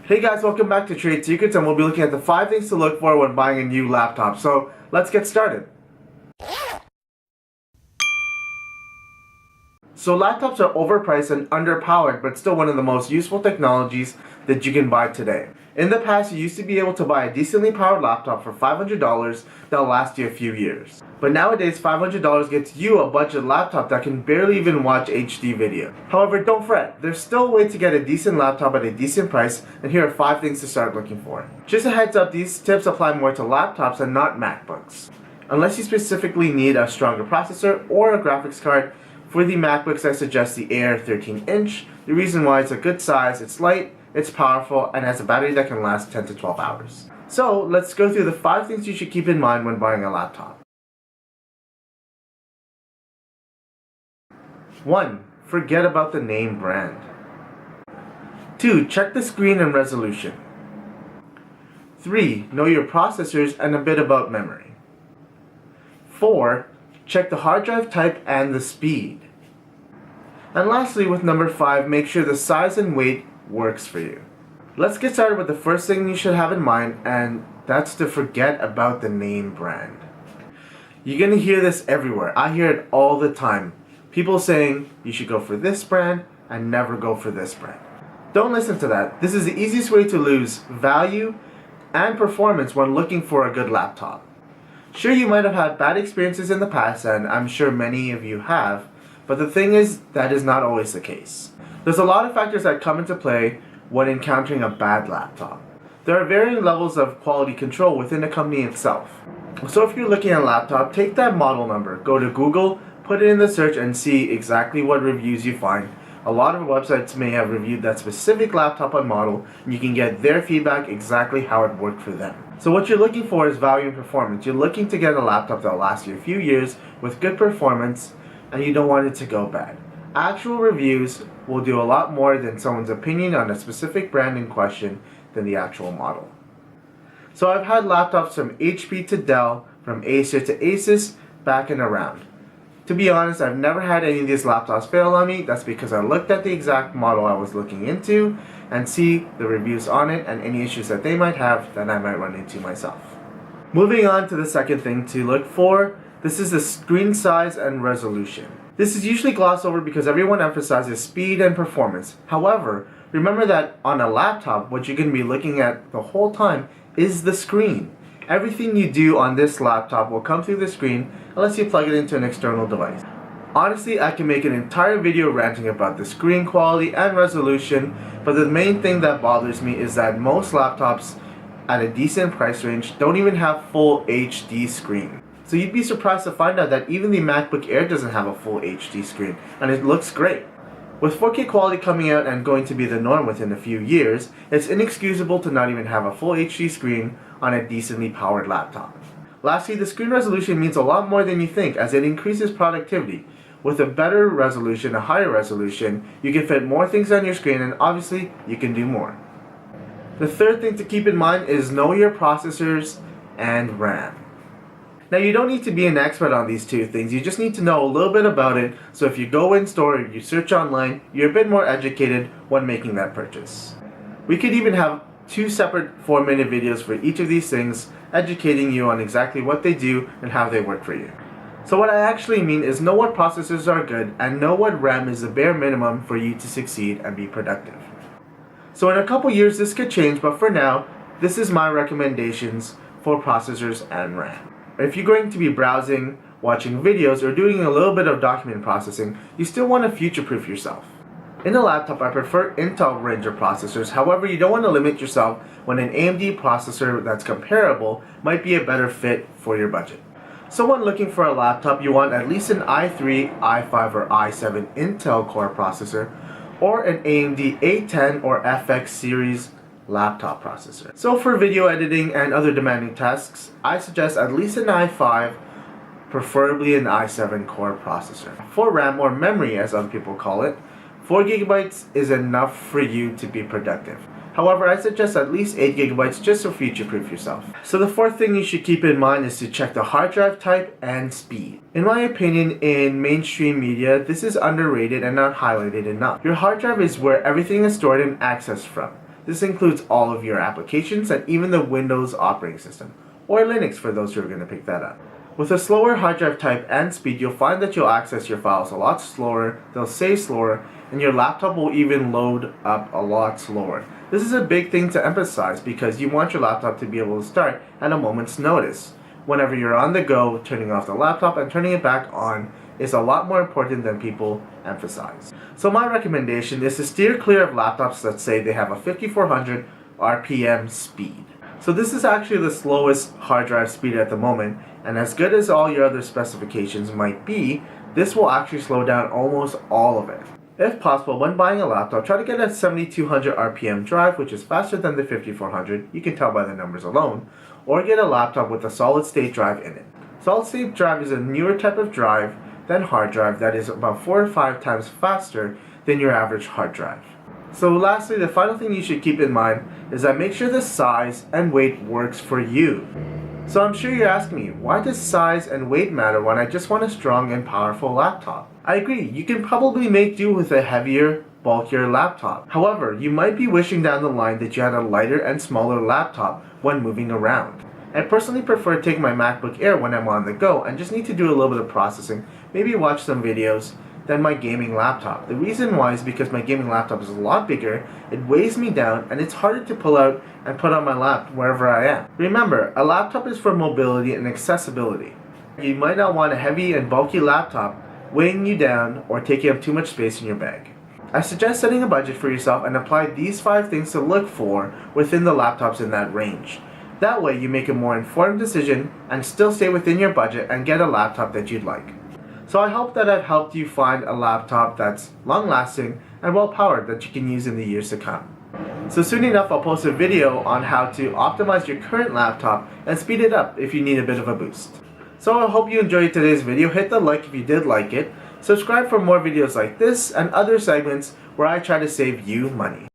Hey guys, welcome back to Trade Secrets, and we'll be looking at the 5 things to look for when buying a new laptop. So let's get started. So laptops are overpriced and underpowered, but still one of the most useful technologies that you can buy today. In the past, you used to be able to buy a decently powered laptop for $500 that'll last you a few years. But nowadays, $500 gets you a budget laptop that can barely even watch HD video. However, don't fret, there's still a way to get a decent laptop at a decent price, and here are 5 things to start looking for. Just a heads up, these tips apply more to laptops and not MacBooks. Unless you specifically need a stronger processor or a graphics card, for the MacBooks I suggest the Air 13-inch. The reason why it's a good size, it's light, it's powerful, and has a battery that can last 10 to 12 hours. So let's go through the 5 things you should keep in mind when buying a laptop. 1. Forget about the name brand. 2. Check the screen and resolution. 3. Know your processors and a bit about memory. 4. Check the hard drive type and the speed. And lastly, with number 5, make sure the size and weight works for you. Let's get started with the first thing you should have in mind, and that's to forget about the name brand. You're gonna hear this everywhere. I hear it all the time. People saying you should go for this brand and never go for this brand. Don't listen to that. This is the easiest way to lose value and performance when looking for a good laptop. Sure, you might have had bad experiences in the past, and I'm sure many of you have, but the thing is, that is not always the case. There's a lot of factors that come into play when encountering a bad laptop. There are varying levels of quality control within the company itself. So if you're looking at a laptop, take that model number, go to Google, put it in the search, and see exactly what reviews you find. A lot of websites may have reviewed that specific laptop and model, and you can get their feedback exactly how it worked for them. So what you're looking for is value and performance. You're looking to get a laptop that will last you a few years with good performance, and you don't want it to go bad. Actual reviews will do a lot more than someone's opinion on a specific brand in question than the actual model. So I've had laptops from HP to Dell, from Acer to Asus, back and around. To be honest, I've never had any of these laptops fail on me. That's because I looked at the exact model I was looking into and see the reviews on it and any issues that they might have that I might run into myself. Moving on to the second thing to look for, this is the screen size and resolution. This is usually glossed over because everyone emphasizes speed and performance. However, remember that on a laptop, what you're going to be looking at the whole time is the screen. Everything you do on this laptop will come through the screen unless you plug it into an external device. Honestly, I can make an entire video ranting about the screen quality and resolution, but the main thing that bothers me is that most laptops at a decent price range don't even have full HD screen. So you'd be surprised to find out that even the MacBook Air doesn't have a full HD screen, and it looks great. With 4K quality coming out and going to be the norm within a few years, it's inexcusable to not even have a full HD screen on a decently powered laptop. Lastly, the screen resolution means a lot more than you think, as it increases productivity. With a better resolution, a higher resolution, you can fit more things on your screen, and obviously, you can do more. The third thing to keep in mind is know your processors and RAM. Now, you don't need to be an expert on these two things, you just need to know a little bit about it, so if you go in store or you search online, you're a bit more educated when making that purchase. We could even have 2 separate 4-minute videos for each of these things, educating you on exactly what they do and how they work for you. So what I actually mean is know what processors are good and know what RAM is the bare minimum for you to succeed and be productive. So in a couple years this could change, but for now, this is my recommendations for processors and RAM. If you're going to be browsing, watching videos, or doing a little bit of document processing, you still want to future-proof yourself. In a laptop, I prefer Intel Ranger processors. However, you don't want to limit yourself when an AMD processor that's comparable might be a better fit for your budget. So when looking for a laptop, you want at least an i3, i5, or i7 Intel Core processor, or an AMD A10 or FX series laptop processor. So for video editing and other demanding tasks, I suggest at least an i5, preferably an i7 core processor. For RAM, or memory as other people call it, 4 GB is enough for you to be productive. However, I suggest at least 8 GB just to future-proof yourself. So the fourth thing you should keep in mind is to check the hard drive type and speed. In my opinion, in mainstream media, this is underrated and not highlighted enough. Your hard drive is where everything is stored and accessed from. This includes all of your applications and even the Windows operating system, or Linux for those who are going to pick that up. With a slower hard drive type and speed, you'll find that you'll access your files a lot slower, they'll save slower, and your laptop will even load up a lot slower. This is a big thing to emphasize because you want your laptop to be able to start at a moment's notice. Whenever you're on the go, turning off the laptop and turning it back on is a lot more important than people emphasize. So my recommendation is to steer clear of laptops that say they have a 5400 RPM speed. So this is actually the slowest hard drive speed at the moment, and as good as all your other specifications might be, this will actually slow down almost all of it. If possible, when buying a laptop, try to get a 7200 RPM drive, which is faster than the 5400, you can tell by the numbers alone, or get a laptop with a solid state drive in it. Solid state drive is a newer type of drive than hard drive that is about 4 or 5 times faster than your average hard drive. So lastly, the final thing you should keep in mind is that make sure the size and weight works for you. So I'm sure you're asking me, why does size and weight matter when I just want a strong and powerful laptop? I agree, you can probably make do with a heavier, bulkier laptop. However, you might be wishing down the line that you had a lighter and smaller laptop when moving around. I personally prefer taking my MacBook Air when I'm on the go and just need to do a little bit of processing, maybe watch some videos, than my gaming laptop. The reason why is because my gaming laptop is a lot bigger, it weighs me down, and it's harder to pull out and put on my lap wherever I am. Remember, a laptop is for mobility and accessibility. You might not want a heavy and bulky laptop weighing you down or taking up too much space in your bag. I suggest setting a budget for yourself and apply these 5 things to look for within the laptops in that range. That way you make a more informed decision and still stay within your budget and get a laptop that you'd like. So I hope that I've helped you find a laptop that's long-lasting and well-powered that you can use in the years to come. So soon enough I'll post a video on how to optimize your current laptop and speed it up if you need a bit of a boost. So I hope you enjoyed today's video. Hit the like if you did like it. Subscribe for more videos like this and other segments where I try to save you money.